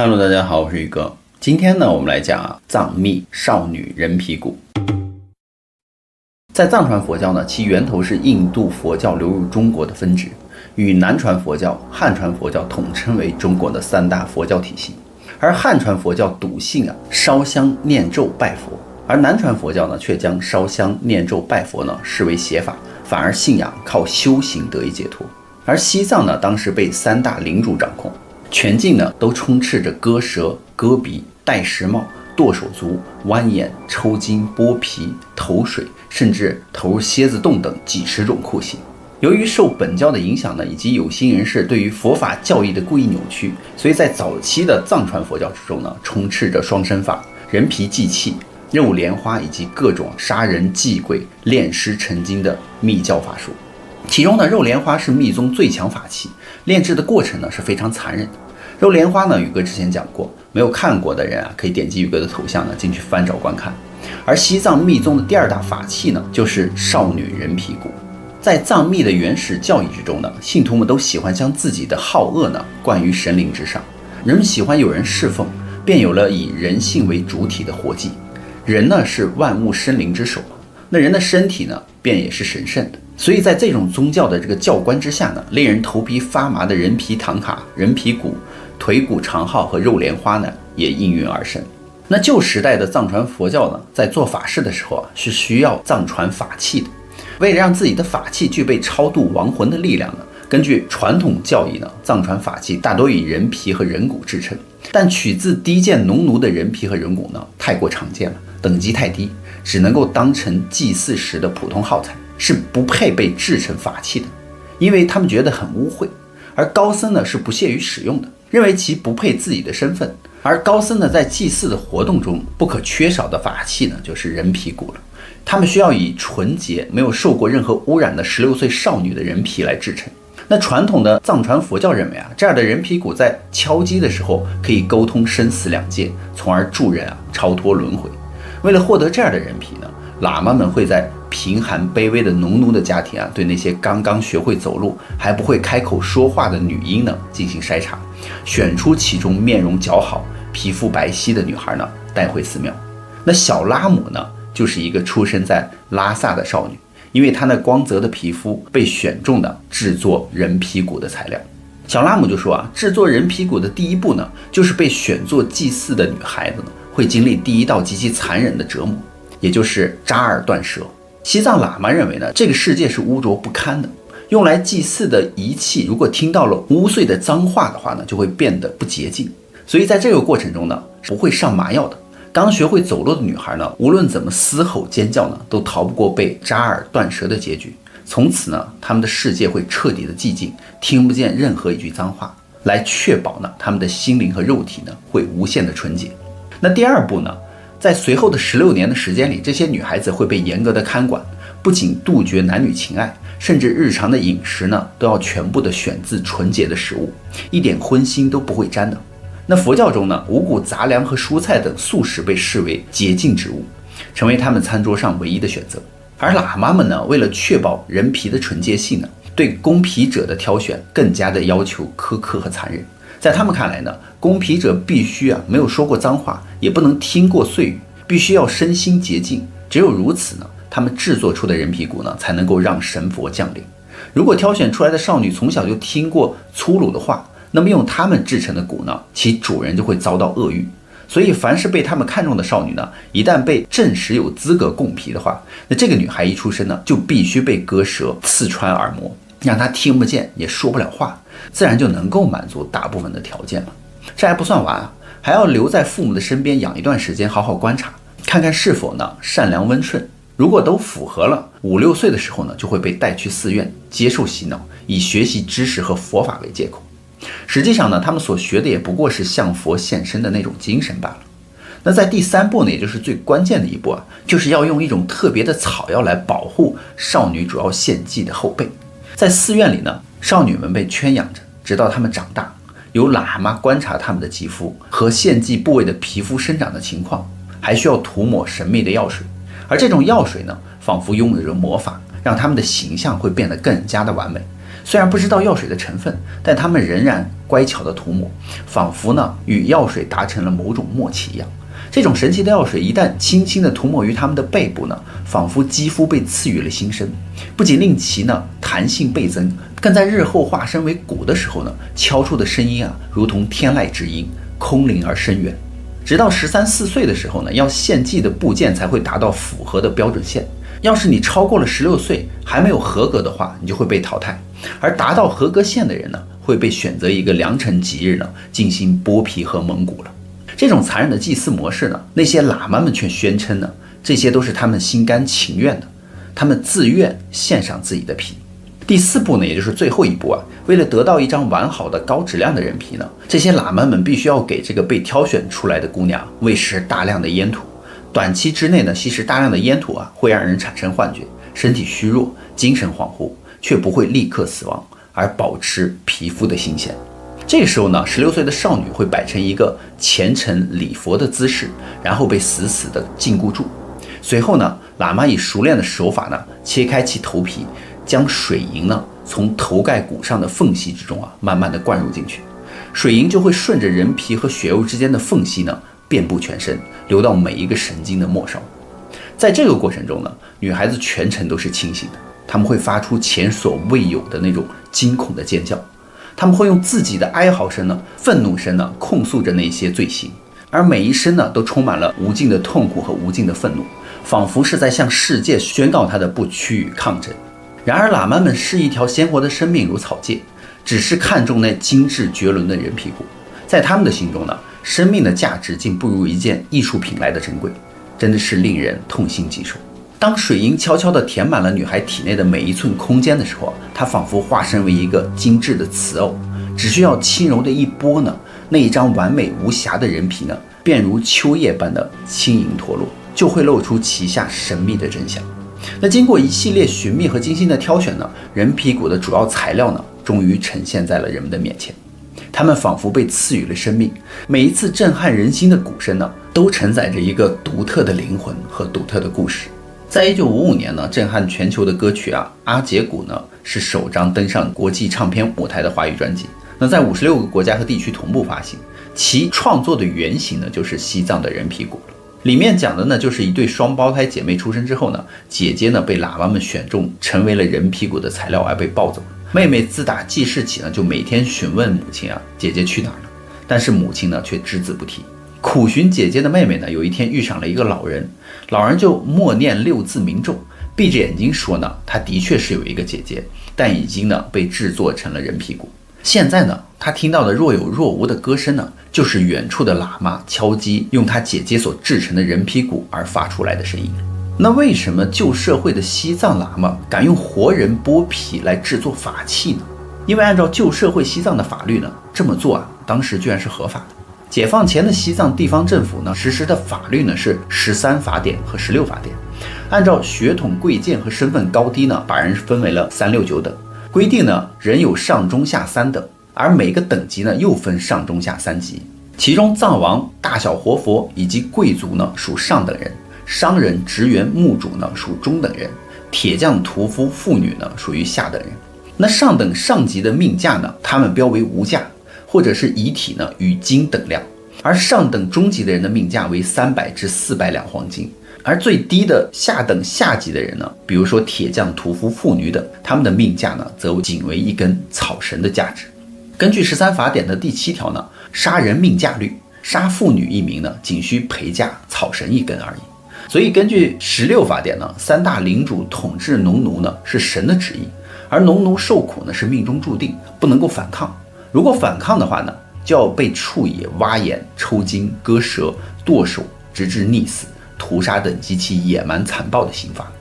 Hello， 大家好，我是宇哥。今天呢，我们来讲藏密少女人皮骨。在藏传佛教呢，其源头是印度佛教流入中国的分支，与南传佛教、汉传佛教统称为中国的三大佛教体系。而汉传佛教笃信烧香念咒拜佛，而南传佛教呢却将烧香念咒拜佛呢视为邪法，反而信仰靠修行得以解脱。而西藏呢，当时被三大领主掌控，全境呢都充斥着割舌、割鼻、戴石帽、剁手足、剜眼、抽筋、剥皮、投水，甚至投入蝎子洞等几十种酷刑。由于受本教的影响呢，以及有心人士对于佛法教义的故意扭曲，所以在早期的藏传佛教之中呢，充斥着双身法、人皮祭器、肉莲花以及各种杀人祭鬼、炼尸成精的密教法术。其中呢，肉莲花是密宗最强法器，炼制的过程呢是非常残忍的。肉莲花呢，宇哥之前讲过，没有看过的人可以点击宇哥的头像呢进去翻找观看。而西藏密宗的第二大法器呢，就是少女人皮骨。在藏密的原始教义之中呢，信徒们都喜欢将自己的好恶呢冠于神灵之上，人们喜欢有人侍奉，便有了以人性为主体的活祭。人呢是万物生灵之首，那人的身体呢便也是神圣的。所以在这种宗教的这个教官之下呢，令人头皮发麻的人皮唐卡、人皮骨、腿骨长号和肉莲花呢也应运而生。那旧时代的藏传佛教呢，在做法事的时候是需要藏传法器的。为了让自己的法器具备超度亡魂的力量呢，根据传统教义呢，藏传法器大多以人皮和人骨制成，但取自低贱农奴的人皮和人骨呢太过常见了，等级太低，只能够当成祭祀时的普通耗材，是不配被制成法器的，因为他们觉得很污秽。而高僧呢是不屑于使用的，认为其不配自己的身份。而高僧呢在祭祀的活动中不可缺少的法器呢就是人皮骨了，他们需要以纯洁没有受过任何污染的16岁少女的人皮来制成。那传统的藏传佛教认为这样的人皮骨在敲击的时候可以沟通生死两界，从而助人超脱轮回。为了获得这样的人皮呢，喇嘛们会在贫寒卑微的农奴的家庭对那些刚刚学会走路还不会开口说话的女婴呢进行筛查，选出其中面容姣好、皮肤白皙的女孩呢带回寺庙。那小拉姆呢就是一个出生在拉萨的少女，因为她那光泽的皮肤被选中的制作人皮骨的材料。小拉姆就说制作人皮骨的第一步呢，就是被选做祭祀的女孩子呢会经历第一道极其残忍的折磨，也就是扎耳断舌。西藏喇嘛认为呢，这个世界是污浊不堪的，用来祭祀的仪器如果听到了污秽的脏话的话呢，就会变得不洁净。所以在这个过程中呢，不会上麻药的。刚学会走路的女孩呢，无论怎么嘶吼尖叫呢，都逃不过被扎耳断舌的结局。从此呢，他们的世界会彻底的寂静，听不见任何一句脏话，来确保呢，他们的心灵和肉体呢会无限的纯洁。那第二步呢，在随后的16年的时间里，这些女孩子会被严格的看管，不仅杜绝男女情爱，甚至日常的饮食呢都要全部的选自纯洁的食物，一点荤腥都不会沾的。那佛教中呢，五谷杂粮和蔬菜等素食被视为洁净之物，成为他们餐桌上唯一的选择。而喇嘛们呢，为了确保人皮的纯洁性呢，对公皮者的挑选更加的要求苛刻和残忍。在他们看来呢，公皮者必须没有说过脏话，也不能听过碎语，必须要身心洁净。只有如此呢，他们制作出的人皮骨呢，才能够让神佛降临。如果挑选出来的少女从小就听过粗鲁的话，那么用他们制成的骨呢，其主人就会遭到厄运。所以凡是被他们看中的少女呢，一旦被证实有资格供皮的话，那这个女孩一出生呢，就必须被割舌、刺穿耳膜，让她听不见也说不了话，自然就能够满足大部分的条件了。这还不算完还要留在父母的身边养一段时间，好好观察，看看是否呢善良温顺。如果都符合了，5、6岁的时候呢，就会被带去寺院接受洗脑，以学习知识和佛法为借口。实际上呢，他们所学的也不过是向佛献身的那种精神罢了。那在第3步呢，也就是最关键的一步就是要用一种特别的草药来保护少女主要献祭的后背。在寺院里呢，少女们被圈养着，直到她们长大，由喇嘛观察她们的肌肤和献祭部位的皮肤生长的情况，还需要涂抹神秘的药水。而这种药水呢，仿佛拥有着魔法，让她们的形象会变得更加的完美。虽然不知道药水的成分，但他们仍然乖巧的涂抹，仿佛呢与药水达成了某种默契一样。这种神奇的药水一旦轻轻地涂抹于他们的背部呢，仿佛肌肤被赐予了新生，不仅令其呢弹性倍增，更在日后化身为骨的时候呢，敲出的声音啊，如同天籁之音，空灵而深远。直到13、14岁的时候呢，要献祭的部件才会达到符合的标准线。要是你超过了16岁还没有合格的话，你就会被淘汰。而达到合格线的人呢，会被选择一个良辰吉日呢，进行剥皮和蒙骨了。这种残忍的祭祀模式呢，那些喇嘛们却宣称呢，这些都是他们心甘情愿的，他们自愿献上自己的皮。第4步呢，也就是最后一步啊，为了得到一张完好的高质量的人皮呢，这些喇嘛们必须要给这个被挑选出来的姑娘喂食大量的烟土。短期之内呢，吸食大量的烟土啊，会让人产生幻觉，身体虚弱，精神恍惚，却不会立刻死亡，而保持皮肤的新鲜。这个时候呢，16岁的少女会摆成一个虔诚礼佛的姿势，然后被死死地禁锢住。随后呢，喇嘛以熟练的手法呢，切开其头皮，将水银呢从头盖骨上的缝隙之中啊，慢慢地灌入进去。水银就会顺着人皮和血肉之间的缝隙呢，遍布全身，流到每一个神经的末梢。在这个过程中呢，女孩子全程都是清醒的，她们会发出前所未有的那种惊恐的尖叫。他们会用自己的哀嚎声呢、愤怒声呢，控诉着那些罪行，而每一声呢，都充满了无尽的痛苦和无尽的愤怒，仿佛是在向世界宣告他的不屈与抗争。然而，喇嘛们视一条鲜活的生命如草芥，只是看重那精致绝伦的人皮骨。在他们的心中呢，生命的价值竟不如一件艺术品来的珍贵，真的是令人痛心疾首。当水银悄悄地填满了女孩体内的每一寸空间的时候，她仿佛化身为一个精致的瓷偶，只需要轻柔的一拨呢，那一张完美无瑕的人皮呢，便如秋叶般的轻盈脱落，就会露出其下神秘的真相。那经过一系列寻觅和精心的挑选呢，人皮骨的主要材料呢，终于呈现在了人们的面前。它们仿佛被赐予了生命，每一次震撼人心的鼓声呢，都承载着一个独特的灵魂和独特的故事。在1955年呢，震撼全球的歌曲啊，阿杰鼓呢是首张登上国际唱片舞台的华语专辑。那在56个国家和地区同步发行，其创作的原型呢就是西藏的人皮鼓。里面讲的呢就是一对双胞胎姐妹出生之后呢，姐姐呢被喇嘛们选中成为了人皮骨的材料而被抱走。妹妹自打记事起呢，就每天询问母亲啊，姐姐去哪儿了？但是母亲呢却只字不提。苦寻姐姐的妹妹呢，有一天遇上了一个老人，老人就默念6字明咒，闭着眼睛说呢，他的确是有一个姐姐，但已经呢被制作成了人皮骨。现在呢，他听到的若有若无的歌声呢，就是远处的喇嘛敲击用他姐姐所制成的人皮骨而发出来的声音。那为什么旧社会的西藏喇嘛敢用活人剥皮来制作法器呢？因为按照旧社会西藏的法律呢，这么做啊，当时居然是合法的。解放前的西藏地方政府呢，实施的法律呢是13法典和16法典，按照血统贵贱和身份高低呢，把人分为了3、6、9等，规定呢人有上中下3等，而每个等级呢又分上中下3级，其中藏王、大小活佛以及贵族呢属上等人，商人、职员、墓主呢属中等人，铁匠、屠夫、妇女呢属于下等人。那上等上级的命价呢，他们标为无价，或者是遗体呢与金等量，而上等中级的人的命价为300至400两黄金，而最低的下等下级的人呢，比如说铁匠、屠夫、妇女等，他们的命价呢则仅为一根草绳的价值。根据13法典的第7条呢，杀人命价律，杀妇女1名呢，仅需赔价草绳1根而已。所以根据16法典呢，3大领主统治农奴呢是神的旨意，而农奴受苦呢是命中注定，不能够反抗。如果反抗的话呢，就要被处以挖眼、抽筋、割舌、剁手，直至溺死、屠杀等极其野蛮残暴的刑罚。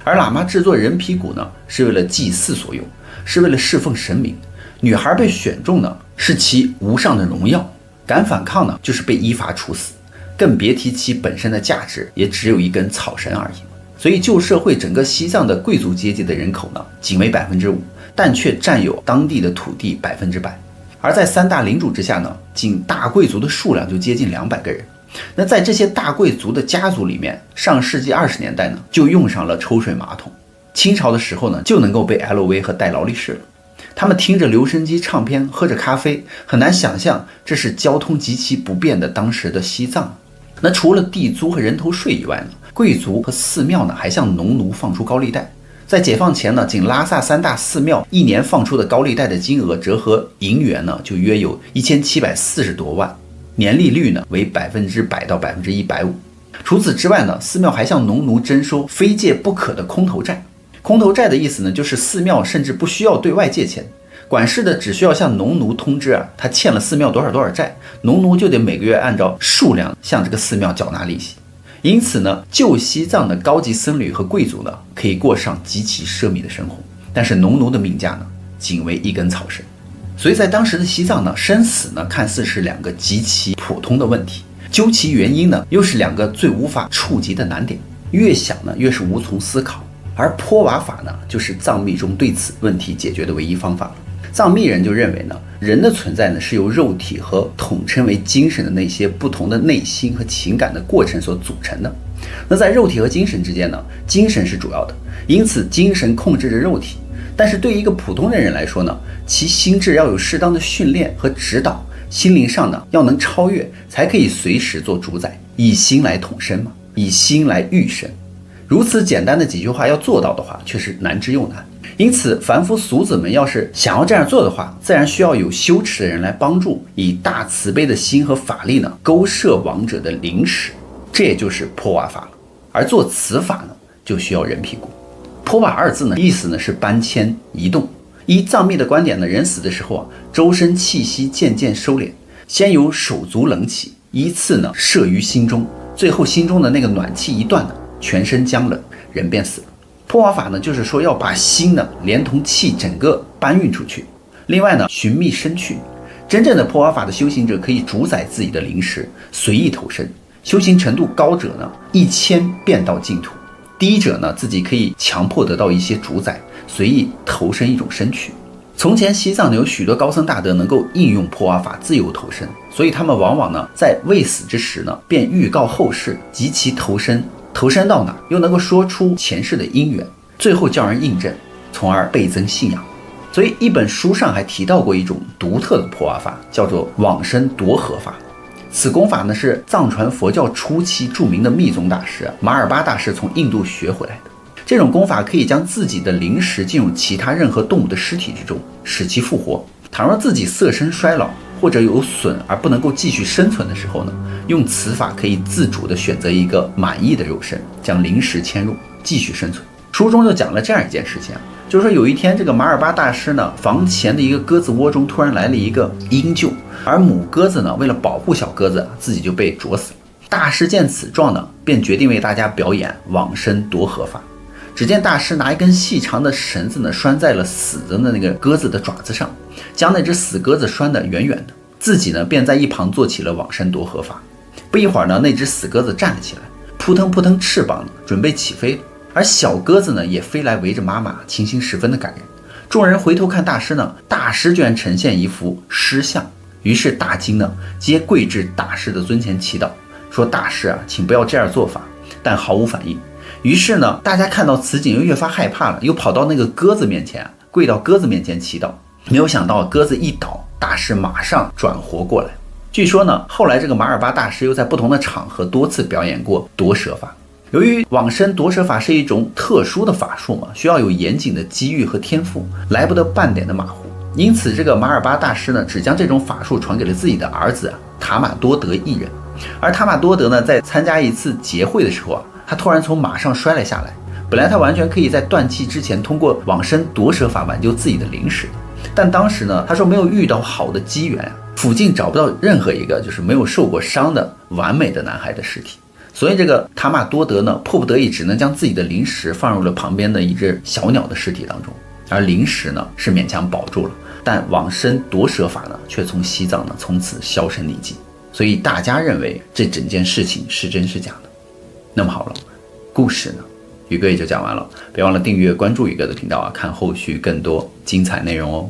而喇嘛制作人皮骨呢，是为了祭祀所用，是为了侍奉神明。女孩被选中呢，是其无上的荣耀；敢反抗呢，就是被依法处死。更别提其本身的价值，也只有一根草绳而已。所以旧社会整个西藏的贵族阶级的人口呢，仅为5%，但却占有当地的土地100%。而在3大领主之下呢，仅大贵族的数量就接近200个人。那在这些大贵族的家族里面，上世纪20年代呢，就用上了抽水马桶。清朝的时候呢，就能够被 LV 和戴劳力士了。他们听着留声机唱片，喝着咖啡，很难想象这是交通极其不便的当时的西藏。那除了地租和人头税以外呢，贵族和寺庙呢还向农奴放出高利贷。在解放前呢，仅拉萨三大寺庙一年放出的高利贷的金额折合银元呢，就约有1740多万，年利率呢为100%到150%。除此之外呢，寺庙还向农奴征收非借不可的空头债。空头债的意思呢，就是寺庙甚至不需要对外借钱，管事的只需要向农奴通知他欠了寺庙多少债，农奴就得每个月按照数量向这个寺庙缴纳利息。因此呢，旧西藏的高级僧侣和贵族呢，可以过上极其奢靡的生活，但是农奴的命价呢，仅为一根草绳。所以在当时的西藏呢，生死呢，看似是两个极其普通的问题，究其原因呢，又是两个最无法触及的难点，越想呢，越是无从思考。而坡瓦法呢，就是藏密中对此问题解决的唯一方法了。藏密人就认为呢，人的存在呢是由肉体和统称为精神的那些不同的内心和情感的过程所组成的。那在肉体和精神之间呢，精神是主要的，因此精神控制着肉体。但是对于一个普通的人来说呢，其心智要有适当的训练和指导，心灵上呢要能超越，才可以随时做主宰，以心来统身嘛，以心来御身。如此简单的几句话要做到的话，却是难之又难。因此凡夫俗子们要是想要这样做的话，自然需要有羞耻的人来帮助，以大慈悲的心和法力呢，勾摄亡者的灵识，这也就是坡瓦法了。而做此法呢，就需要人屁股。坡瓦二字呢，意思呢是搬迁移动。依藏密的观点呢，人死的时候周身气息渐渐收敛，先由手足冷起，依次呢摄于心中，最后心中的那个暖气一断呢，全身僵冷，人便死了。坡瓦法呢，就是说要把心呢连同气整个搬运出去。另外呢，寻觅身去。真正的坡瓦法的修行者可以主宰自己的灵识，随意投身。修行程度高者呢，1000便到净土；低者呢，自己可以强迫得到一些主宰，随意投身一种身躯。从前西藏有许多高僧大德能够应用坡瓦法自由投身，所以他们往往呢在未死之时呢，便预告后世及其投身到哪，又能够说出前世的因缘，最后叫人印证，从而倍增信仰。所以一本书上还提到过一种独特的坡瓦法，叫做往生夺合法。此功法呢，是藏传佛教初期著名的密宗大师马尔巴大师从印度学回来的。这种功法可以将自己的灵识进入其他任何动物的尸体之中，使其复活。倘若自己色身衰老或者有损而不能够继续生存的时候呢，用此法可以自主地选择一个满意的肉身，将灵识迁入，继续生存。书中就讲了这样一件事情就是说有一天这个马尔巴大师呢，房前的一个鸽子窝中突然来了一个鹰鹫，而母鸽子呢，为了保护小鸽子，自己就被啄死了。大师见此状呢，便决定为大家表演往生夺合法。只见大师拿一根细长的绳子呢，拴在了死的那个鸽子的爪子上，将那只死鸽子拴得远远的，自己呢便在一旁做起了往生夺合法。不一会儿呢，那只死鸽子站了起来，扑腾扑腾翅膀呢，准备起飞了。而小鸽子呢，也飞来围着妈妈，情形十分的感人。众人回头看大师呢，大师居然呈现一副狮像，于是大惊呢，皆跪至大师的尊前祈祷，说大师请不要这样做法，但毫无反应。于是呢，大家看到此景又越发害怕了，又跑到那个鸽子面前，跪到鸽子面前祈祷。没有想到鸽子一倒，大师马上转活过来。据说呢，后来这个马尔巴大师又在不同的场合多次表演过夺舍法。由于往生夺舍法是一种特殊的法术嘛，需要有严谨的机遇和天赋，来不得半点的马虎。因此这个马尔巴大师呢，只将这种法术传给了自己的儿子塔玛多德一人。而塔玛多德呢，在参加一次结会的时候他突然从马上摔了下来。本来他完全可以在断气之前通过往生夺舍法挽救自己的灵识，但当时呢，他说没有遇到好的机缘，附近找不到任何一个就是没有受过伤的完美的男孩的尸体。所以这个塔玛多德呢，迫不得已只能将自己的灵识放入了旁边的一只小鸟的尸体当中，而灵识呢是勉强保住了，但往生夺舍法呢却从西藏呢从此销声匿迹。所以大家认为这整件事情是真是假的。那么好了，故事呢宇哥也就讲完了，别忘了订阅关注宇哥的频道看后续更多精彩内容哦。